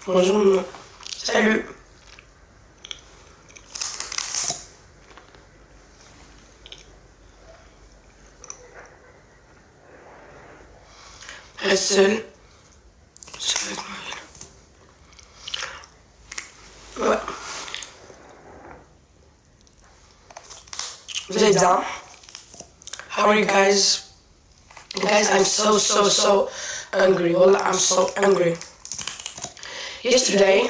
Bonjour. Salut. Reste seul. Ouais. Vous allez bien? How are you guys? Guys, I'm so angry. Wallah, I'm so angry. Yesterday,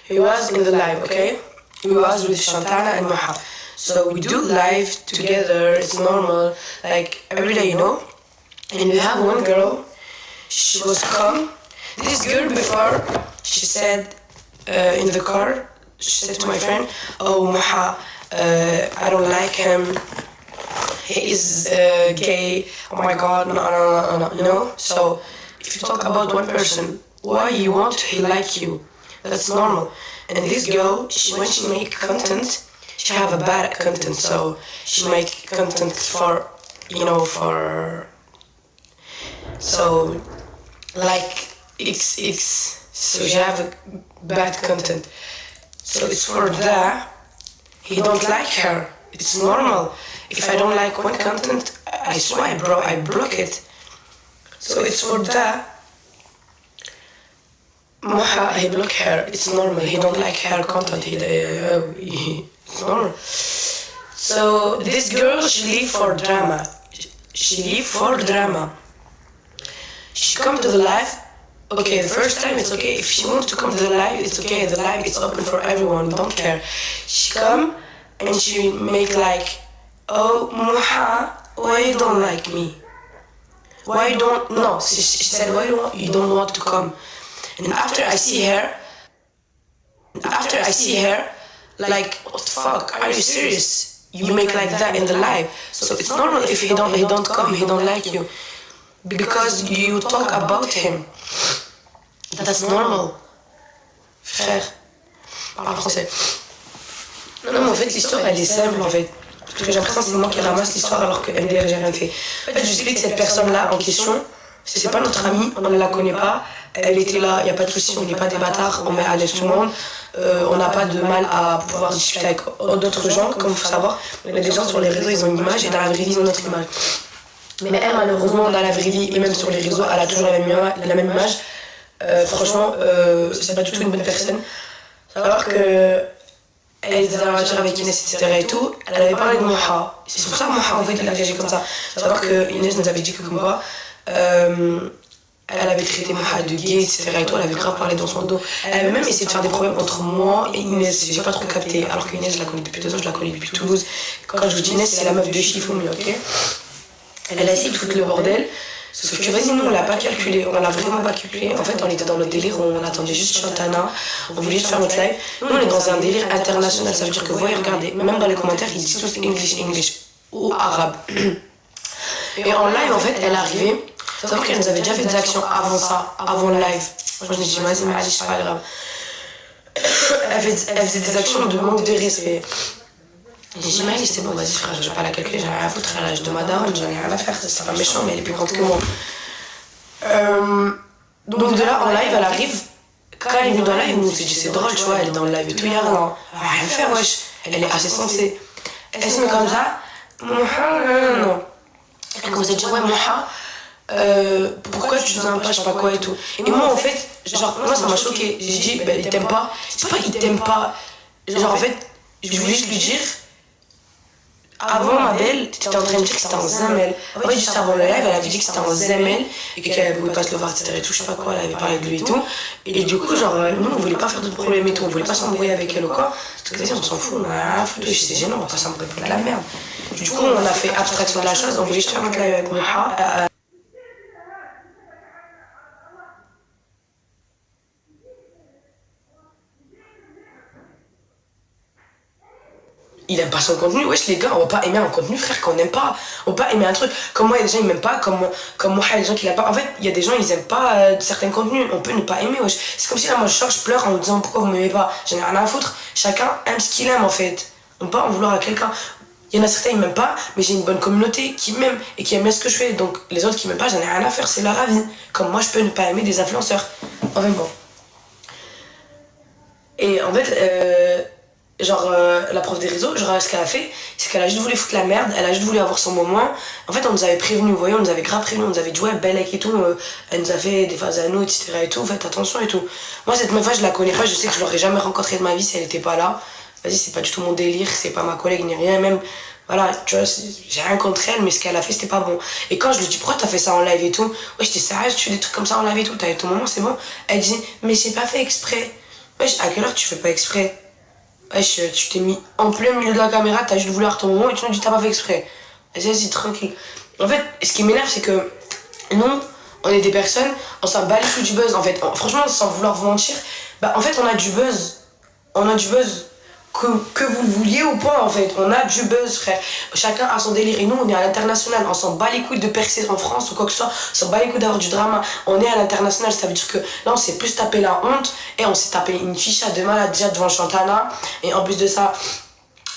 he was in the live, okay? He was with Shantana and Maha. So we do live together, it's normal, like every day, you know? And we have one girl, she was calm. This girl before, she said in the car, she said to my friend, oh Maha, I don't like him. He is gay, oh my god, no, you know? So, if you talk about one person, why you want he like you? That's normal. And this girl, when she make content, she have a bad content, so she make content for, you know, for... So, like, XX, so she have a bad content. So it's for that, he don't like her. It's normal. If I don't like one content, I swipe, bro, I block it. So it's for that. Maha, he block her. It's normal. He don't like her content. It's normal. So this girl, she live for drama. She live for drama. She come to the live. Okay, the first time it's okay. If she wants to come to the live, it's okay. The live is open for everyone. We don't care. She come and she make like, oh, Maha, why you don't like me? Why you don't, no, she said, why you don't want to come? And after I see her, like, what the fuck, are you serious? You make like that in the live. So it's normal if he don't come, he don't like you. Because you talk about him. That's normal. Frère, parle français. Non, mais en fait, l'histoire, elle est simple, en fait. Parce que j'ai l'impression que c'est moi qui ramasse l'histoire alors que MDR, j'ai rien fait. En fait, je explique cette personne-là en question. C'est pas notre amie, on ne la connaît pas. Elle était là, il n'y a pas de souci, on n'est pas des bâtards, on met à l'aise tout le monde. On n'a pas de mal à pouvoir discuter avec d'autres gens, comme il faut savoir. Mais les gens sur les réseaux, ils ont une image et dans la vraie vie, ils ont notre image. Mais elle, malheureusement, dans la vraie vie et même sur les réseaux, elle a toujours la même image. Franchement, c'est pas du tout une bonne personne. Alors que elle était dans la voiture avec Inès, etc. et tout, elle avait parlé de Maha. C'est pour ça que Maha, en fait, elle a réagi comme ça. Savoir que Inès nous avait dit que comme quoi, elle avait traité Maha de gay, etc. et tout, elle avait grave parlé dans son dos. Elle avait même essayé de faire des problèmes entre moi et Inès, j'ai pas trop capté. Alors que Inès, je la connais depuis 2 ans, je la connais depuis Toulouse. Quand je vous dis Inès, c'est la meuf de Chiffon, ok? Elle a essayé de foutre le bordel. Sauf que vas-y, nous on l'a pas calculé, on l'a vraiment pas calculé. En fait, on était dans notre délire, on attendait juste Chantana, on voulait juste faire notre live. Nous on est dans un délire international, ça veut dire que voyez, regardez, même dans les commentaires, ils disent tous English ou arabe. Et en live, en fait, elle arrivait, savoir qu'elle nous avait déjà fait des actions avant ça, avant le live. Moi je me dis, vas-y, mais allez, c'est pas grave. Elle faisait des actions de manque de respect. J'ai dit, Maëlys, c'est bon, vas-y frère, je vais pas la calculer, j'en ai rien à foutre, à l'âge de madame, j'en ai rien à faire, c'est pas méchant, mais elle est plus grande que moi. Donc de là, en live, elle arrive, quand elle est venue dans le live, on s'est dit, c'est drôle, tu vois, elle est dans le live et tout, y'a rien, elle va rien faire, wesh, elle est assez sensée. Elle se met comme ça, Maha, non. Elle commence à dire, ouais, Maha, pourquoi tu nous pas, je sais pas quoi et tout. Et moi, en fait, genre, moi, ça m'a choqué. J'ai dit, ben, il t'aime pas. C'est pas qu'il t'aime pas. Genre, en fait, je voulais juste lui dire, avant ma belle, t'étais en train de dire que c'était en Zamel. En fait, juste avant le live, elle avait dit que c'était en Zamel et qu'elle pouvait pas se le voir, etc. et tout, je sais pas quoi, elle avait parlé de lui et tout. Et du coup, genre, nous, on voulait pas faire de problème et tout, on voulait pas s'embrouiller avec elle ou quoi. Parce que, vas-y, on s'en fout, on a rien à foutre, c'est gênant, on va pas s'embrouiller pour de la merde. Du coup, on a fait abstraction de la chose, on voulait juste faire notre live avec Maha. Il aime pas son contenu, wesh les gars, on va pas aimer un contenu frère qu'on aime pas, on va pas aimer un truc, comme moi il y a des gens ils m'aiment pas, comme moi il y a des gens qui l'aiment pas, en fait il y a des gens ils aiment pas certains contenus, on peut ne pas aimer wesh, c'est comme si là moi je sors, je pleure en me disant pourquoi vous m'aimez pas, j'en ai rien à foutre, chacun aime ce qu'il aime en fait, on peut pas en vouloir à quelqu'un, il y en a certains ils m'aiment pas, mais j'ai une bonne communauté qui m'aime et qui aime ce que je fais, donc les autres qui m'aiment pas j'en ai rien à faire, c'est leur avis, comme moi je peux ne pas aimer des influenceurs, enfin bon. en fait, la prof des réseaux, genre, ce qu'elle a fait, c'est qu'elle a juste voulu foutre la merde, elle a juste voulu avoir son moment. En fait, on nous avait prévenu, vous voyez, on nous avait grave prévenu, on nous avait dit, ouais, Bellec et tout, elle nous a fait des phases à nous, etc. et tout, faites attention et tout. Moi, cette meuf-là, je la connais pas, je sais que je l'aurais jamais rencontrée de ma vie si elle était pas là. Vas-y, c'est pas du tout mon délire, c'est pas ma collègue ni rien, même. Voilà, tu vois, j'ai rien contre elle, mais ce qu'elle a fait, c'était pas bon. Et quand je lui dis, pourquoi t'as fait ça en live et tout? Ouais, j'étais sérieuse, tu fais des trucs comme ça en live et tout, t'as eu ton moment, c'est bon. Elle disait, mais j'ai pas fait exprès. Wesh, à quelle heure tu fais pas exprès? Wesh, tu t'es mis en plein milieu de la caméra, t'as juste voulu avoir ton moment et tu nous dis t'as pas fait exprès. Vas-y, tranquille. En fait, ce qui m'énerve, c'est que nous, on est des personnes, on s'en bat les couilles du buzz. En fait, franchement, sans vouloir vous mentir, bah en fait, on a du buzz. On a du buzz. Que vous le vouliez ou pas, en fait. On a du buzz, frère. Chacun a son délire. Et nous, on est à l'international. On s'en bat les couilles de percer en France ou quoi que ce soit. On s'en bat les couilles d'avoir du drama. On est à l'international. Ça veut dire que là, on s'est plus tapé la honte. Et on s'est tapé une fiche à deux malades déjà devant Chantana. Et en plus de ça,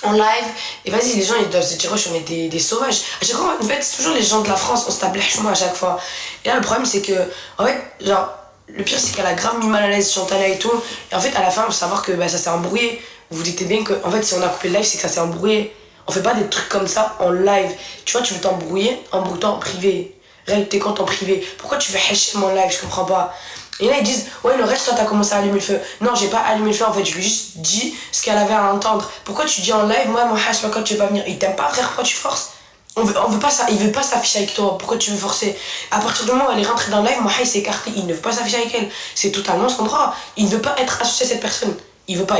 en live, et vas-y, les gens ils doivent se dire, wesh, on est des sauvages. À chaque fois, en fait, c'est toujours les gens de la France, on se tape les chemins à chaque fois. Et là, le problème, c'est que, en fait, genre, le pire, c'est qu'elle a grave mis mal à l'aise Chantana et tout. Et en fait, à la fin, il faut savoir que bah, ça s'est embrouillé. Vous vous dites bien que, en fait, si on a coupé le live, c'est que ça s'est embrouillé. On fait pas des trucs comme ça en live. Tu vois, tu veux t'embrouiller, embrouille-toi en privé. Règle tes comptes en privé. Pourquoi tu veux hacher mon live? Je comprends pas. Et là, ils disent, ouais, le reste, toi, t'as commencé à allumer le feu. Non, j'ai pas allumé le feu, en fait, je lui ai juste dit ce qu'elle avait à entendre. Pourquoi tu dis en live, moi, mon hash, quand tu veux pas venir? Il t'aime pas, frère, pourquoi tu forces? On veut pas ça, il veut pas s'afficher avec toi. Pourquoi tu veux forcer? À partir du moment où elle est rentrée dans le live, Mohaï s'est écarté. Il ne veut pas s'afficher avec elle. C'est totalement son droit. Il ne veut pas être associé à cette personne. Il veut pas.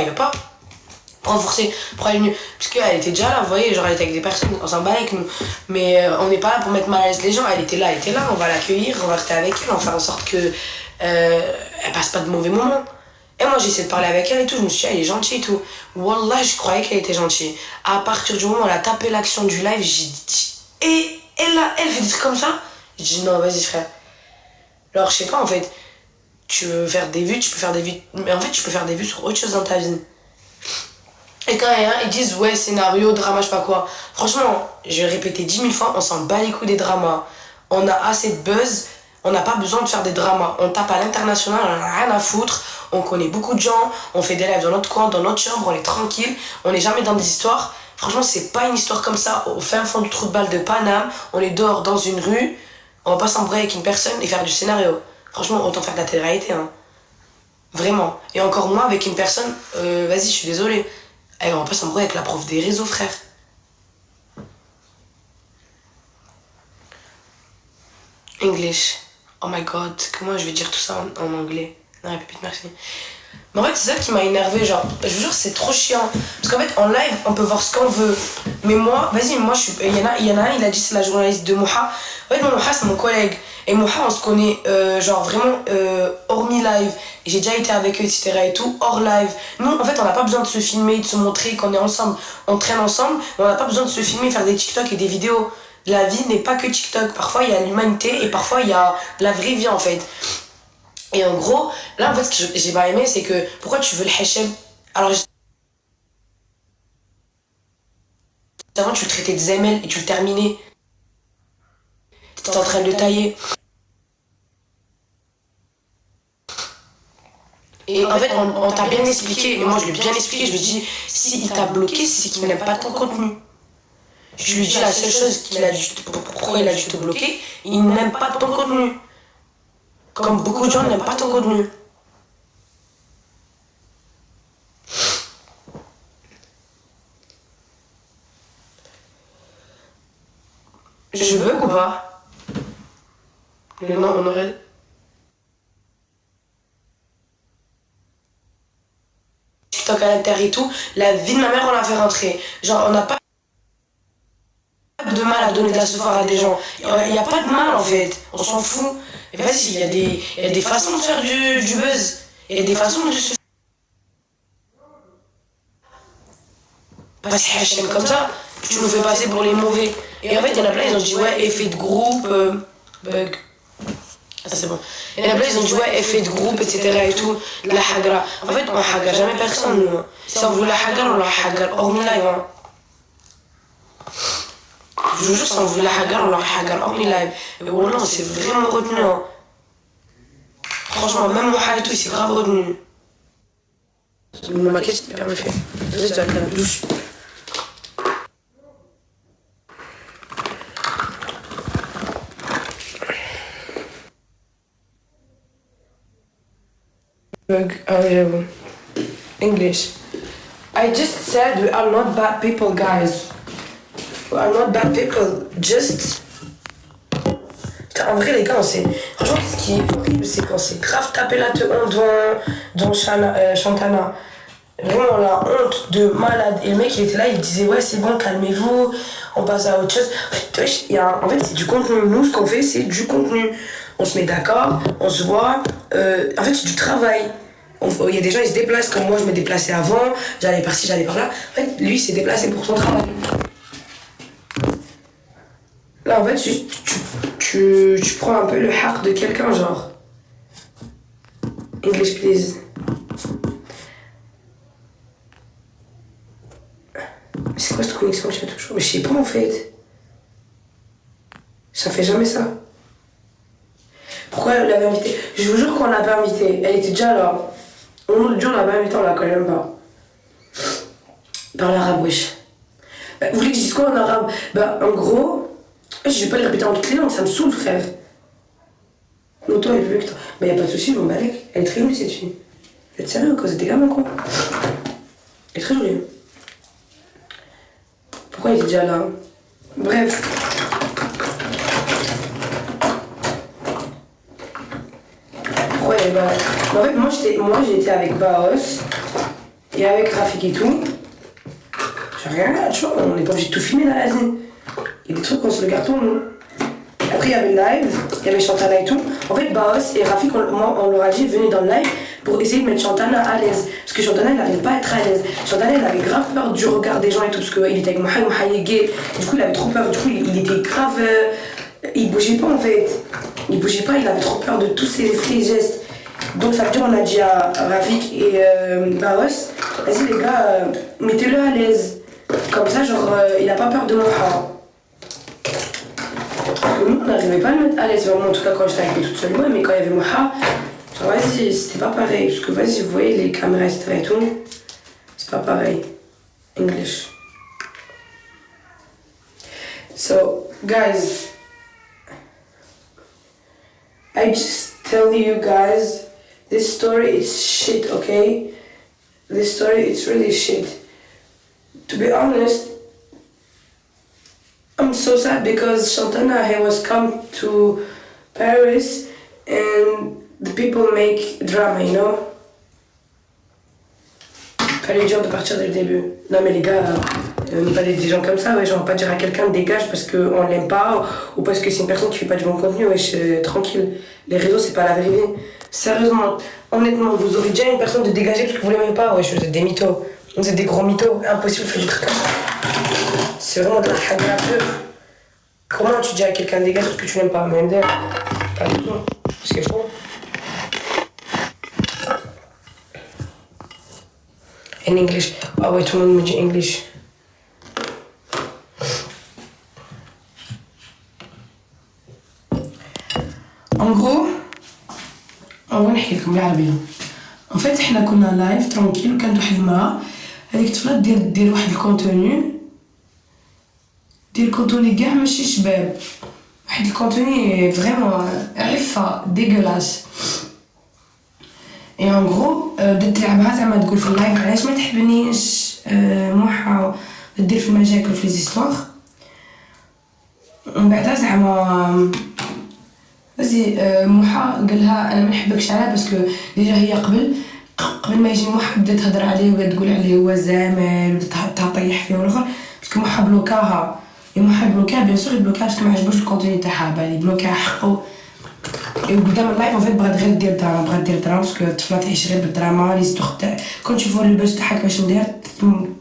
Renforcer pour aller mieux. Parce qu'elle était déjà là, vous voyez, genre elle était avec des personnes, on s'en bat avec nous. Mais on n'est pas là pour mettre mal à l'aise les gens. Elle était là, on va l'accueillir, on va rester avec elle, on va faire en sorte que elle passe pas de mauvais moments. Et moi j'ai essayé de parler avec elle et tout, je me suis dit, elle est gentille et tout. Wallah, je croyais qu'elle était gentille. À partir du moment où elle a tapé l'action du live, j'ai dit, et elle fait des trucs comme ça? J'ai dit, non, vas-y frère. Alors je sais pas, en fait, tu veux faire des vues, tu peux faire des vues, mais en fait tu peux faire des vues sur autre chose dans ta vie. Et quand il y en a, ils disent ouais, scénario, drama, je sais pas quoi. Franchement, je vais répéter 10 000 fois, on s'en bat les couilles des dramas. On a assez de buzz, on n'a pas besoin de faire des dramas. On tape à l'international, on en a rien à foutre. On connaît beaucoup de gens, on fait des lives dans notre coin, dans notre chambre, on est tranquille. On n'est jamais dans des histoires. Franchement, c'est pas une histoire comme ça, au fin fond du trou de balle de Paname. On est dehors dans une rue, on va pas s'embrouiller avec une personne et faire du scénario. Franchement, autant faire de la télé-réalité, hein. Vraiment. Et encore moins avec une personne, vas-y, je suis désolée. Eh, on va pas s'embrouiller avec la prof des réseaux, frère. English. Oh my god, comment je vais dire tout ça en anglais? Non, répète, merci. Mais en fait, c'est ça qui m'a énervé, genre, je vous jure, c'est trop chiant. Parce qu'en fait, en live, on peut voir ce qu'on veut. Mais moi, vas-y, moi, je suis. Il y en a un, il a dit c'est la journaliste de Moha. En fait, Moha, c'est mon collègue. Et Moha, on se connaît, genre, vraiment, hormis live. J'ai déjà été avec eux, etc. et tout, hors live. Nous, en fait, on n'a pas besoin de se filmer, de se montrer qu'on est ensemble. On traîne ensemble, mais on n'a pas besoin de se filmer, faire des TikTok et des vidéos. La vie n'est pas que TikTok. Parfois, il y a l'humanité et parfois, il y a la vraie vie, en fait. Et en gros, là en fait ce que j'ai pas aimé c'est que pourquoi tu veux le Hachem alors avant tu le traitais de Zemel et tu le terminais. T'étais en train de le tailler. Et en fait on t'a bien expliqué, et moi je lui ai bien expliqué, je lui ai dit si il t'a bloqué c'est qu'il n'aime pas ton contenu. Je lui ai dit la seule chose pourquoi il a dû te bloquer, il n'aime pas ton contenu. Comme beaucoup de gens n'aiment pas ton contenu. Je veux ou pas? Mais non, on aurait... TikTok à l'intérieur et tout, la vie de ma mère on l'a fait rentrer. Genre on n'a pas de mal à donner de la sephora à des gens. Il n'y a pas de mal en fait, on s'en fout. Et vas-y, il y a des façons de faire du buzz. Il y a des façons de se passer HM comme ça, tu nous fais passer pour les mauvais. Et en fait, il y en a plein, ils ont dit ouais, effet de groupe, bug. Ah, ça c'est bon. Il y en a plein, ils ont dit ouais, effet de groupe, etc. et tout, la hagra. En fait, on hagra jamais personne, nous. Si on veut la hagra, on la hagra hormis live. Hein. Je vous jure, si on veut la hagra, on la hagra hormis live. Et voilà, on s'est vraiment retenu. Hein. Franchement, même Moha et tout, il s'est grave retenu. Me maquiller, c'est hyper bien fait. Vas-y, je dois aller dans la douche. Ah oui, j'avoue. English. I just said we are not bad people, guys. We are not bad people. Just. Putain, en vrai, les gars, on sait. Franchement, ce qui est horrible, c'est qu'on s'est grave tapé la honte dans Chantana. Vraiment, la honte de malade. Et le mec, il était là, il disait, ouais, c'est bon, calmez-vous, on passe à autre chose. En fait, c'est du contenu. Nous, ce qu'on fait, c'est du contenu. On se met d'accord, on se voit. En fait, c'est du travail. Il y a des gens, ils se déplacent comme moi, je me déplaçais avant, j'allais par-ci, j'allais par-là. En fait, lui, il s'est déplacé pour son travail. Là, en fait, tu prends un peu le haq de quelqu'un, genre. English, please. C'est quoi cette connexion que j'ai toujours? Mais je sais pas, en fait. Ça fait jamais ça. Pourquoi elle l'avait invitée? Je vous jure qu'on l'a pas invitée. Elle était déjà là. L'autre jour, on l'a pas invitée, on la connaît même pas. Par l'arabe, wesh. Vous voulez que je dise quoi en arabe? En gros, je vais pas le répéter en toutes les langues, ça me saoule, frère. L'auto, elle est plus vite que toi. Y'a pas de soucis, je m'en balèque. Elle est très jolie, cette fille. Vous êtes sérieux, quoi? Vous êtes des gamins, quoi? Elle est très jolie. Pourquoi il est déjà là? Bref. Pourquoi il est là? En fait, moi j'étais avec Baos et avec Rafik et tout. J'ai rien là, tu vois, on n'est pas obligé de tout filmer dans la vie. Il y a des trucs, on se le garde pour nous. Après, il y avait le live, il y avait Chantana et tout. En fait, Baos et Rafik, on leur a dit, venez dans le live pour essayer de mettre Chantana à l'aise. Parce que Chantana, elle n'arrivait pas à être à l'aise. Chantana, elle avait grave peur du regard des gens et tout, parce qu'il était avec Mohamed gay. Du coup, il avait trop peur. Du coup, il était grave. Il bougeait pas en fait. Il bougeait pas, il avait trop peur de tous ses gestes. Donc, ça veut dire, on a dit à Rafik et Baos, vas-y les gars, mettez-le à l'aise. Comme ça, genre, il n'a pas peur de Mohamed. Nous, on n'arrivait pas à le mettre à l'aise, vraiment, en tout cas quand j'étais avec lui toute seule, ouais, mais quand il y avait Moha, vas-y, c'était pas pareil, parce que vas-y, vous voyez les caméras, etc. et tout, c'est pas pareil. English. So, guys, I just tell you guys, this story is shit, okay? This story, it's really shit. To be honest, I'm so sad because Chantana was come to Paris and the people make drama, you know? Fallait dire de partir dès le début. Non mais les gars, on n'est pas des gens comme ça, ouais, genre on va pas dire à quelqu'un dégage parce qu'on l'aime pas ou parce que c'est une personne qui fait pas du bon contenu, ouais, tranquille. Les réseaux c'est pas la vérité. Sérieusement, honnêtement, vous aurez déjà une personne de dégager parce que vous l'aimez pas, ouais, vous êtes des mythos. Vous êtes des gros mythos, impossible de faire du truc comme ça. C'est vraiment de la hagra pure. Comment tu dis à quelqu'un de dégager parce que tu n'aimes pas? Même d'air. Pas du tout. C'est faux. En English. Ah ouais, tout le monde me dit English. En gros, نحكي لكم بالعربية. En fait, احنا كنا لايف ترونكيل وكانت واحد المرأة هذيك الطفلة دير واحد الكونتوني دير كونتوني كاع ماشي شباب واحد الكونتوني فريمون عفة ديغولاس اي ان غرو بدات تلعبها زعما تقول في اللايف علاش ما تحبنيش موحة دير في المشاكل في ليزيستواغ ومن بعدها زعما بزي موحة قالها انا ما نحبكش عليها باسكو ديجا هي قبل ما يجي موحة بدات تهضر عليه وبدات تقول عليه هو زامل وبدات تطيح فيه والاخر باسكو موحة بلوكاها موحة بلوكاها بيان سور بلوكاها باسكو ما عجبوش الكونتوني تاعها بالي بلوكاها حقو وقدام اللايف ان فيت بغات غير دير دراما باسكو الطفله تعيش غير بالدراما لي ستوخ تاع كون تشوفوا لو بوست تاعها كيفاش ندير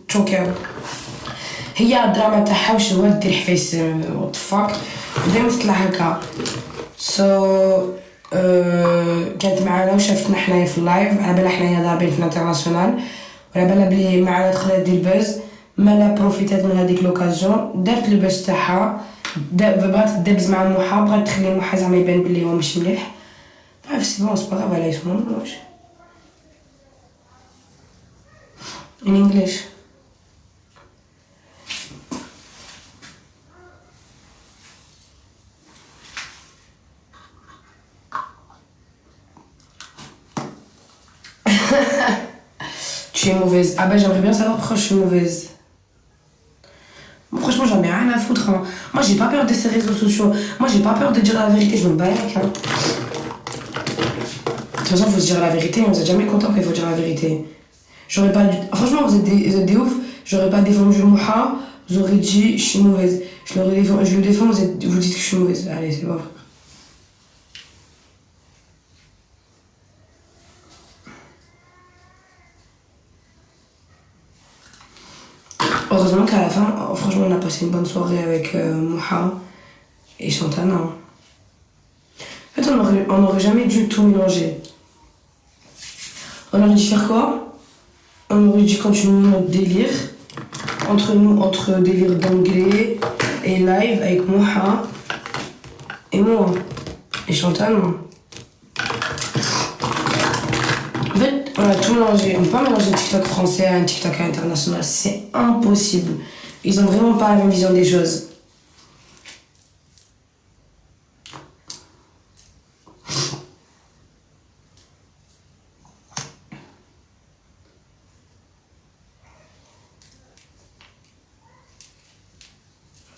تشوكاو هي الدراما تاعها واش هو دير حفايس وات فاك دايما تطلع هكا كانت معنا وشافتنا حنايا في اللايف على بالها حنايا ضاربين في الانترناسيونال وعلى بالها بلي معنا دخلت دير بوز مالا بروفيتات من هذيك لوكازيون دارت لو بوست تاعها بغات تدبز مع موحة بغات تخلي موحة زعما يبان بلي هو مش مليح عارف سي بون سبا غاف على يسمون واش In English. Tu es mauvaise. Ah bah j'aimerais bien savoir pourquoi je suis mauvaise. Bon, franchement j'en ai rien à foutre. Hein. Moi j'ai pas peur de ces réseaux sociaux. Moi j'ai pas peur de dire la vérité, je me bats avec. Hein. De toute façon faut se dire la vérité, on vous êtes jamais content qu'il faut dire la vérité. J'aurais pas dû... Franchement vous êtes des ouf. J'aurais pas défendu Mouha, vous aurez dit je suis mauvaise. Je le défends, vous dites que je suis mauvaise. Allez c'est bon. Heureusement qu'à la fin, franchement, on a passé une bonne soirée avec Mouha et Chantana. En fait, on aurait jamais dû tout mélanger. On aurait dû faire quoi? On aurait dû continuer notre délire. Entre délire d'anglais et live avec Mouha et moi. Et Chantana. En fait, on a tout mélangé. On peut pas mélanger un TikTok français à un TikTok international. C'est impossible. Ils ont vraiment pas la même vision des choses.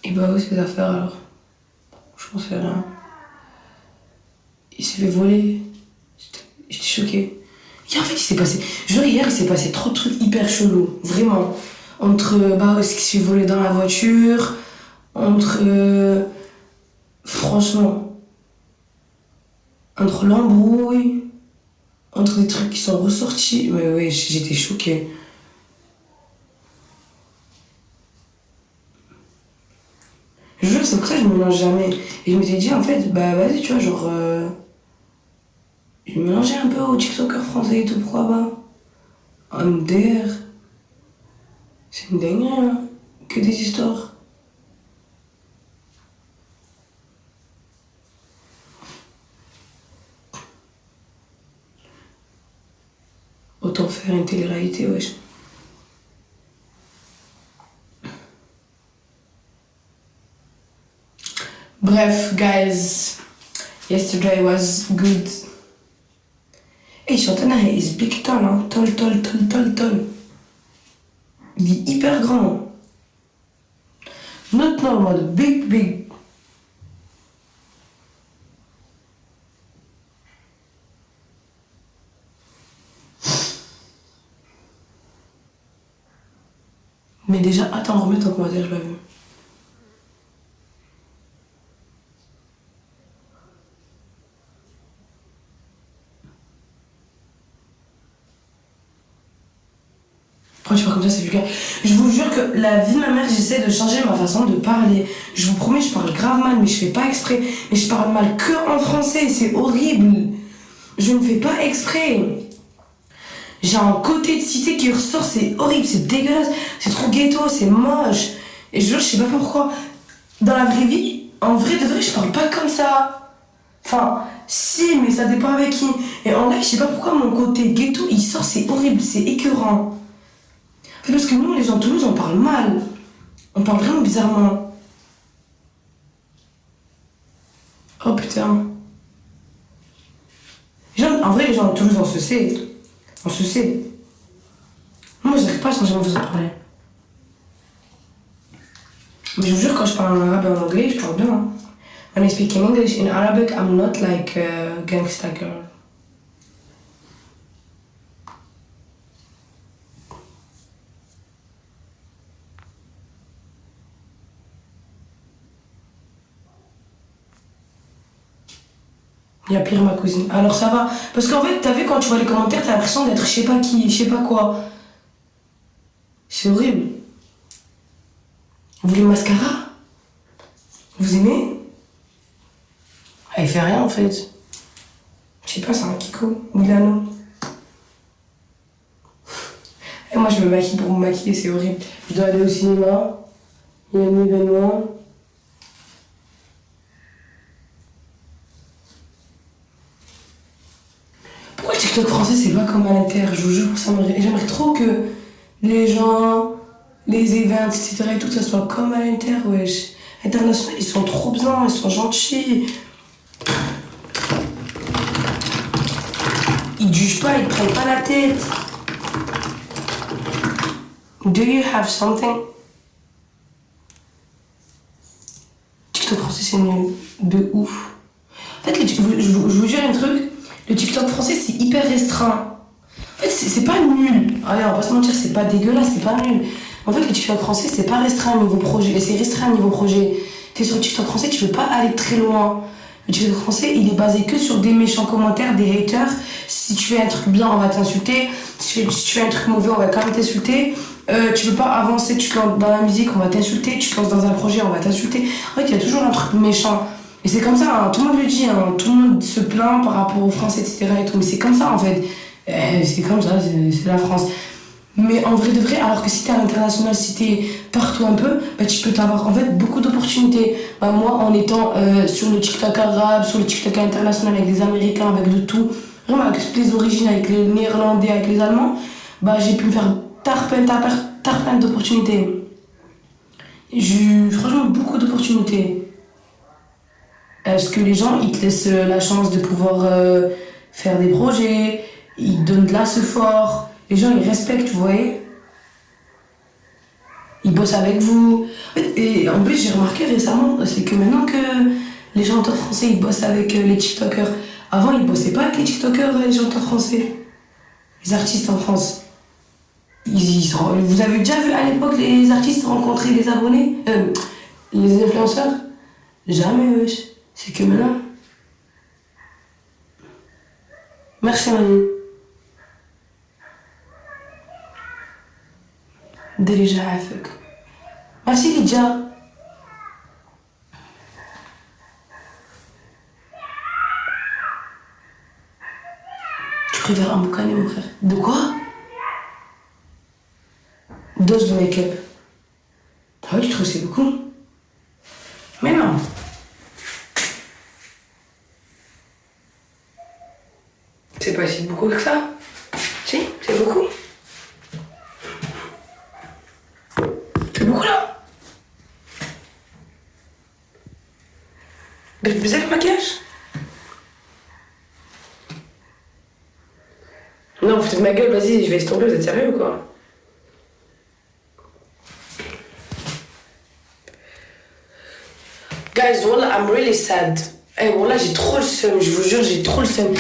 Et bah où ces affaires alors? Je pensais rien. Il s'est fait voler. J'étais choquée. Et en fait, hier, il s'est passé trop de trucs hyper chelous. Vraiment. Entre, ce qui s'est volé dans la voiture. Franchement. Entre l'embrouille. Entre des trucs qui sont ressortis. Mais ouais, j'étais choquée. Je jure, c'est pour ça que je me mélange jamais. Et je m'étais dit, en fait, vas-y, tu vois, genre. Je me mélangeais un peu aux TikTokers français et tout, pourquoi pas? MDR. C'est une dinguerie, hein. Que des histoires. Autant faire une télé-réalité, wesh. Bref, guys. Yesterday was good. Hey, Chantana is big tall, hein. Tall. Il est hyper grand. Not normal, big. Mais déjà, attends, remets ton commentaire, je l'ai vu. Pourquoi tu parles comme ça, c'est vulgaire. Je vous jure que la vie de ma mère, j'essaie de changer ma façon de parler. Je vous promets, je parle grave mal, mais je fais pas exprès. Mais je parle mal que en français, c'est horrible. Je ne fais pas exprès. J'ai un côté de cité qui ressort, c'est horrible, c'est dégueulasse, c'est trop ghetto, c'est moche. Et je sais pas pourquoi. Dans la vraie vie, en vrai de vrai, je parle pas comme ça. Enfin, si, mais ça dépend avec qui. Et en live, je sais pas pourquoi mon côté ghetto, il sort, c'est horrible, c'est écœurant. Parce que nous, les gens de Toulouse, on parle mal. On parle vraiment bizarrement. Oh putain. En vrai, les gens de Toulouse, on se sait. On se sait. Moi, je n'arrive pas à changer ma façon de parler. Mais je vous jure, quand je parle en arabe et en anglais, je parle bien. Hein. When I speak in English, in Arabic, I'm not like a gangsta girl. Il y a pire ma cousine. Alors ça va. Parce qu'en fait, t'as vu quand tu vois les commentaires, t'as l'impression d'être je sais pas qui, je sais pas quoi. C'est horrible. Vous voulez mascara? Vous aimez? Elle fait rien en fait. Je sais pas, c'est un Kiko. Milano. Et moi je me maquille pour me maquiller, c'est horrible. Je dois aller au cinéma. Il y a un événement. TikTok français, c'est pas comme à l'inter, je vous jure, j'aimerais trop que les gens, les events, etc. et tout, que ça soit comme à l'inter, wesh. International, ils sont trop bien, ils sont gentils. Ils jugent pas, ils prennent pas la tête. Do you have something? TikTok français, c'est nul. De ouf. En fait, je vous jure un truc, le TikTok français, c'est hyper restreint. En fait, c'est pas nul. Allez, on va pas se mentir, c'est pas dégueulasse, c'est pas nul. En fait, le TikTok français, c'est pas restreint au niveau projet. C'est restreint au niveau projet. T'es sur le TikTok français, tu veux pas aller très loin. Le TikTok français, il est basé que sur des méchants commentaires, des haters. Si tu fais un truc bien, on va t'insulter. Si tu fais un truc mauvais, on va quand même t'insulter. Tu veux pas avancer, tu te lances dans la musique, on va t'insulter. Tu te lances dans un projet, on va t'insulter. En fait, il y a toujours un truc méchant. Et c'est comme ça, hein, tout le monde le dit, hein, tout le monde se plaint par rapport aux Français, etc. Et tout, mais c'est comme ça en fait. C'est comme ça, c'est la France. Mais en vrai de vrai, alors que si t'es à l'international, si t'es partout un peu, bah, tu peux avoir en fait beaucoup d'opportunités. Bah, moi, en étant sur le TikTok arabe, sur le TikTok international avec des Américains, avec de tout, vraiment avec toutes les origines, avec les Néerlandais, avec les Allemands, bah, j'ai pu me faire tarpin d'opportunités. J'ai eu franchement beaucoup d'opportunités. Parce que les gens, ils te laissent la chance de pouvoir faire des projets, ils donnent de l'assefort, les gens, ils respectent, vous voyez. Ils bossent avec vous. Et en plus, j'ai remarqué récemment, c'est que maintenant que les chanteurs français, ils bossent avec les TikTokers. Avant, ils bossaient pas avec les TikTokers, les chanteurs français. Les artistes en France. Vous avez déjà vu à l'époque les artistes rencontrer des abonnés les influenceurs. Jamais, wesh. C'est que maintenant. Merci, Manu. Déjà عافاك. Merci, Lydia. Tu préfères un boucané, mon frère? De quoi? Dose de make-up. Ah ouais, tu trouves que c'est beaucoup? Mais non. C'est pas si beaucoup que ça. Si, c'est beaucoup. C'est beaucoup là. Vous avez le maquillage? Non, vous faites ma gueule, vas-y, je vais estomper, vous êtes sérieux ou quoi? Guys, wallah, I'm really sad. Eh, wallah, j'ai trop le seum, je vous jure, j'ai trop le seum.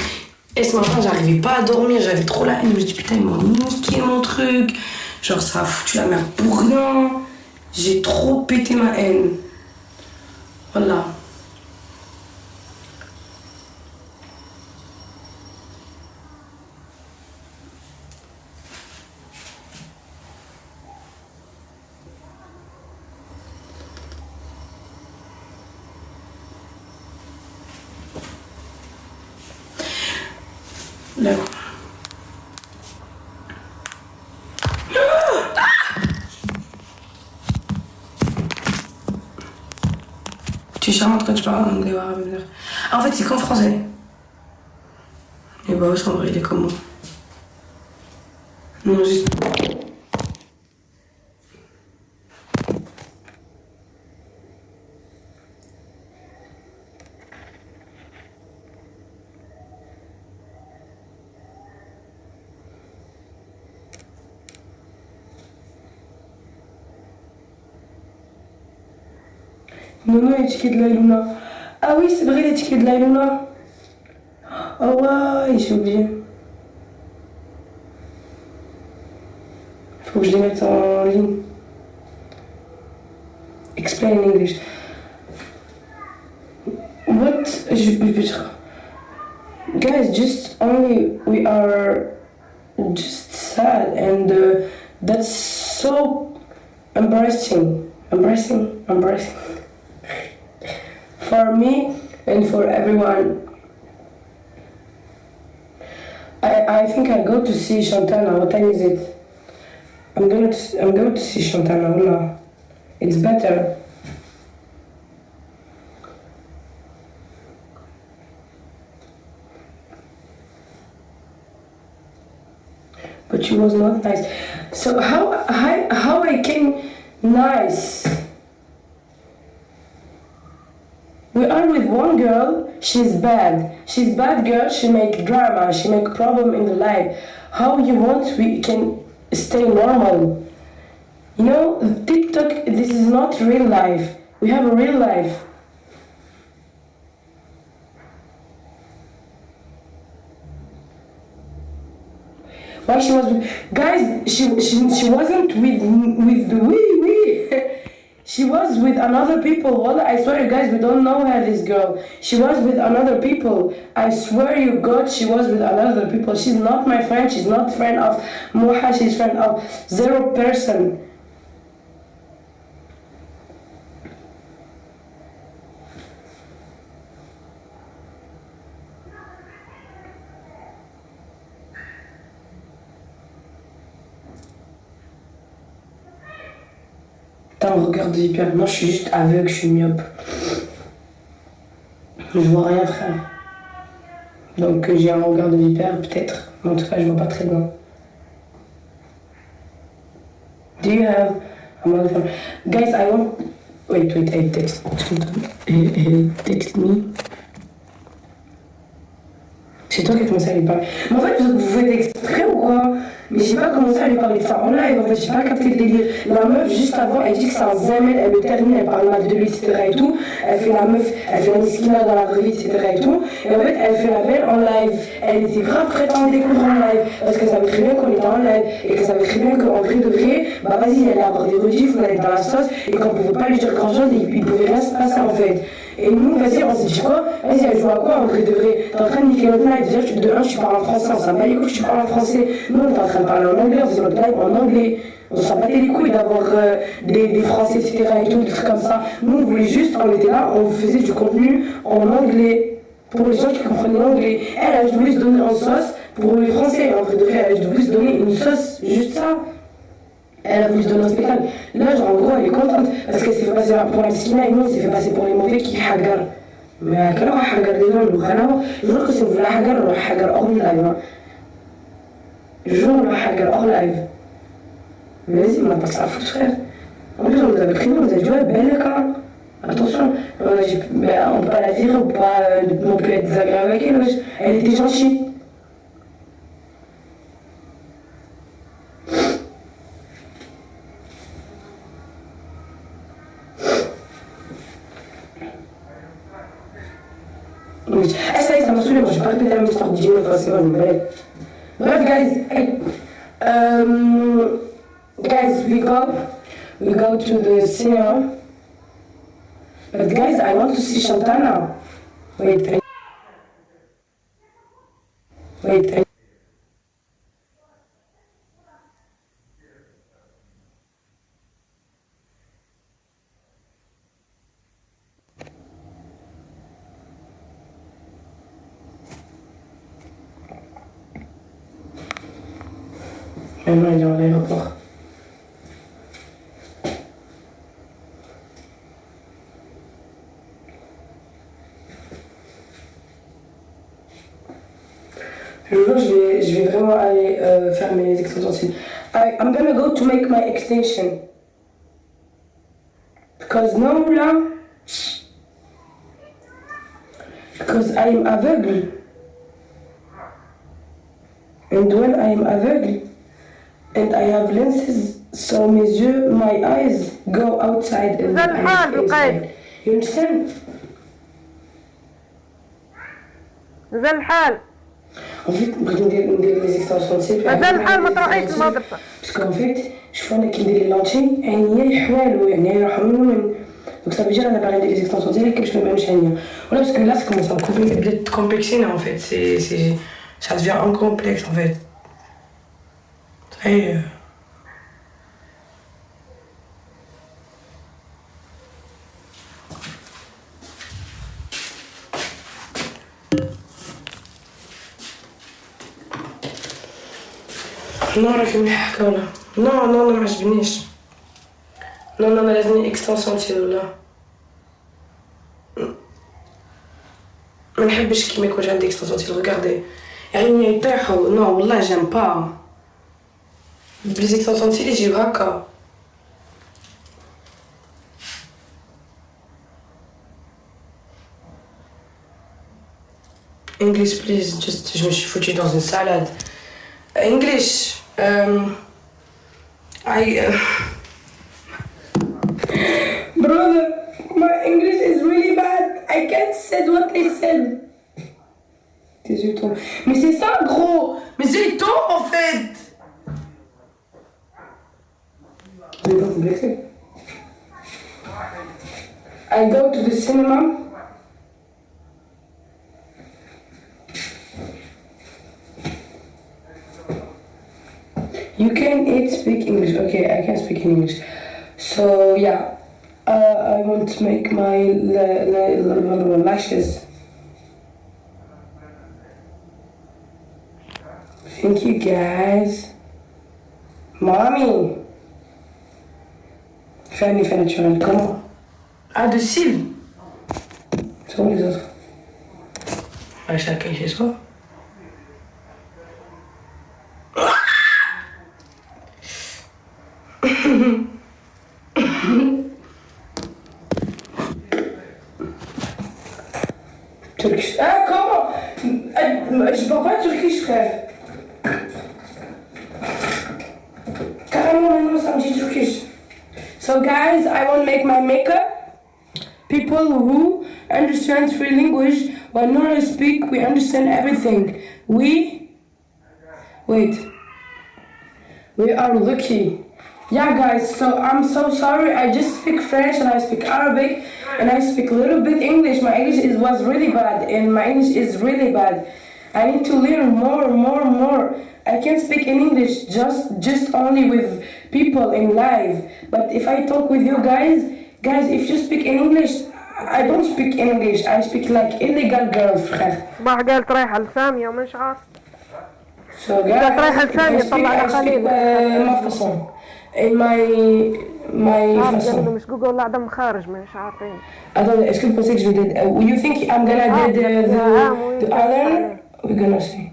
Et ce matin, j'arrivais pas à dormir, j'avais trop la haine. Je me dis, putain, ils m'ont niqué mon truc. Genre, ça a foutu la merde pour rien. J'ai trop pété ma haine. Voilà. D'accord. Tu es charmante quand tu parles en anglais ou arabe. Ah, en fait, c'est qu'en français. Et bah, en vrai, il est comme moi. Non, juste. Non, les tickets de la Luna. Ah oui, c'est vrai, les tickets de la Luna. Oh ouais, j'ai oublié. Faut que je les mette en ligne. Explain in English. What? Je peux dire. Guys, just only we are just sad and that's so embarrassing. Embarrassing. For me and for everyone. I think I go to see Shantana. What time is it? I'm going to see Shantana. Wallah. It's better. But she was not nice. So how I can nice. We are with one girl, she's bad. She's bad girl, she make drama, she make problem in the life. How you want we can stay normal? You know, TikTok, this is not real life. We have a real life. Why she was with, guys, she wasn't with the we. She was with another people. Well, I swear you guys, we don't know her, this girl. She was with another people. I swear you God, she was with another people. She's not my friend. She's not friend of Moha. She's friend of 0%. T'as un regard de hyper. Non, je suis juste aveugle, je suis myope. Je vois rien, frère. Donc j'ai un regard de vipère, peut-être. Mais en tout cas, je vois pas très bien. Do you have a motherfucker? Guys, I want... Wait, I text. Text me. C'est toi qui as commencé à lui parler. Mais en fait, vous faites exprès ou quoi? Mais j'ai pas commencé à lui parler de ça en live, en fait, j'ai pas capté le délire. La meuf, juste avant, elle dit que c'est un zamel, elle le termine, elle parle mal de lui, etc. et tout. Elle fait la meuf, elle fait la miskina dans la vraie vie, etc. et tout. Et en fait, elle fait la belle en live. Elle était grave prête à en découdre en live. Parce qu'elle savait très bien qu'on était en live. Et qu'elle savait très bien qu'en vrai de vrai, bah vas-y, elle allait avoir des rediffs, on allait être dans la sauce. Et qu'on pouvait pas lui dire grand chose, et il pouvait rien se passer en fait. Et nous, vas-y, on s'est dit quoi? Vas-y, elle joue à quoi en vrai de vrai? T'es en train de niquer notre live. Déjà, de un, tu parles en français, on s'en bat les couilles, tu parles en français. Nous, on est en train de parler en anglais, on faisait notre live en anglais. On s'en battait les couilles d'avoir des français, etc. et tout, des trucs comme ça. Nous, on voulait juste, on était là, on faisait du contenu en anglais. Pour les gens qui comprenaient l'anglais. Elle voulu se donner en sauce pour les français. En vrai de vrai, elle voulu se donner une sauce, juste ça. Elle a voulu se donner un spectacle. Là, genre, en gros, elle est contente parce qu'elle s'est fait passer pour la miskina et nous, on s'est fait passer pour les mauvais qui hagar. Mais quelle heure hagar des gens, je jure que si vous voulez hagar, on va hagar hors live. Je jure, on va hagar hors live. Mais vas-y, on n'a pas que ça à foutre, frère. En plus, on nous avait pris, on nous a dit, ouais, belle quand même. Attention, on peut pas la virer, on peut pas non plus être désagréable avec elle. Elle était gentille. Ça y est, ça m'a saoulé, moi j'ai pas répété la même histoire de DJ, enfin c'est bon, mais bref, guys, hey. Guys, we go to the cinema. But guys, I want to see Shantana. Wait. Maintenant, il est en aéroport. Je vous jure, je vais vraiment aller faire mes extensions de cils. I'm gonna go to make my extension. Because now, là, because I am aveugle. And when I am aveugle, and I have lenses, so my eyes go outside and inside. You understand? زي الحال. En fait, بغيت ندير لي زيكستونسيون سي بي. مازال الحال ما تروحيش المدرسة. باسكو en fait, شوف انا كي ندير لي لونشي عينيا يحوالو يعني يروحو من donc ça veut dire انا باغي ندير لي زيكستونسيون ديالي باش ما يبانوش عينيا. ولا باسكو là ça commence à بدات تكومبلكسينا en fait, c'est ça devient un complexe en fait. Et non راكي مليح هكا ولا نو ما عجبنيش نو ما لازمني اكستنسيون تاعي ولا ما نحبش كيما يكون عندي اكستنسيون تاعي ريغاردي عيني يطيحوا نو والله جيم با Les extensions de cils, j'ai pas. English, please. Just, je me suis foutue dans une salade. English. Brother, my English is really bad. I can't say what they said. Tes yeux tombent. Mais c'est ça, gros. Mais c'est ton en fait. Vous n'êtes pas complexé. I go to the cinema. You can speak English. Okay, I can speak English. So yeah, I want to make my lashes. Thank you guys. Mommy. Fais un effet naturel. Comment? Ah, de cils. C'est où les autres? À chacun chez soi. Turkish. Ah, comment? Je parle pas turkish, frère. Carrément, maintenant, ça me dit turkish. So, guys, I want to make my makeup. People who understand three language, when Nora speak, we understand everything. We are lucky. Yeah, guys, so I'm so sorry. I just speak French and I speak Arabic and I speak a little bit English. My English was really bad and my English is really bad. I need to learn more. I can't speak in English just only with people in live. But if I talk with you guys, if you speak in English, I don't speak English. I speak like illegal girl, frère. صباح قالت رايحة لسامية ومش عارف. So guys, رايحة لسامية طلع لها خليل. ما فصل. In my façon. مش جوجل لا دم خارج مش عارفين. Attends, est-ce que vous pensez que je vais you think I'm gonna get the other? We're gonna see.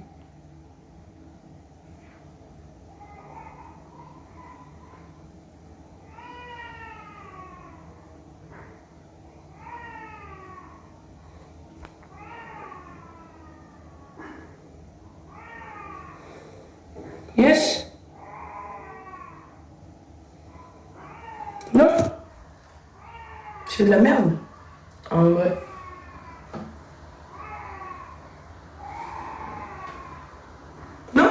Yes? Non? C'est de la merde. En vrai. Non?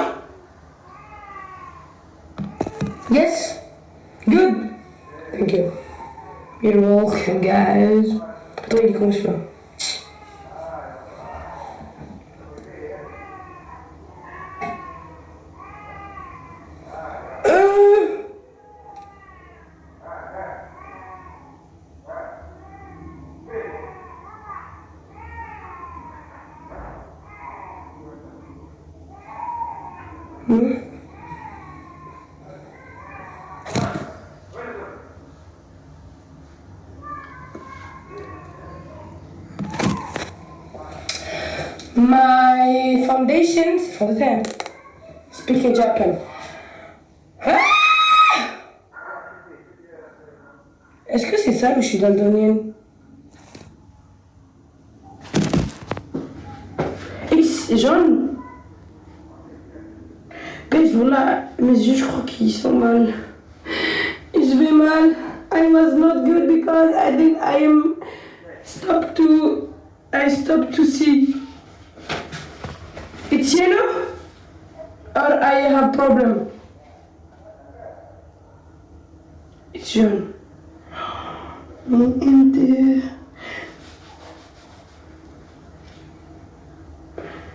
Yes? Good. Thank you. You're welcome, guys. Attends, il est comment celui-là? My foundations for the time. Speaking Japan. Ah! Est-ce que c'est ça ou je suis daltonienne? C'est jaune. Mais voilà, mes yeux, je crois qu'ils sont mal. Je vais mal. I was not good because I stopped to see. It's yellow or I have problem? It's jaune.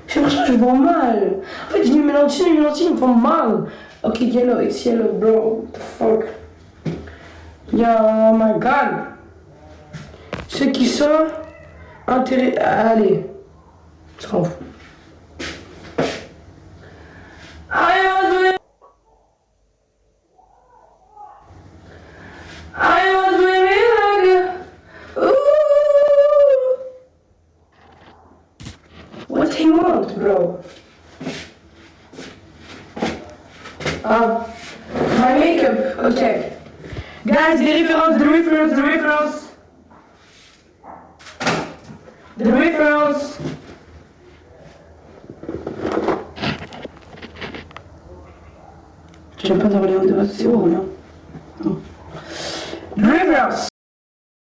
J'ai l'impression que je vois mal. En fait, je mets mes lentilles, ils me font mal. Ok, yellow, it's yellow, bro. What the fuck? Yeah, oh my god. Ceux qui sont intéressés. Allez, je m'en fous. What he want, bro? My makeup, ok. Guys, the reference. The reference. J'aime pas Orléans de base, c'est où Orléans?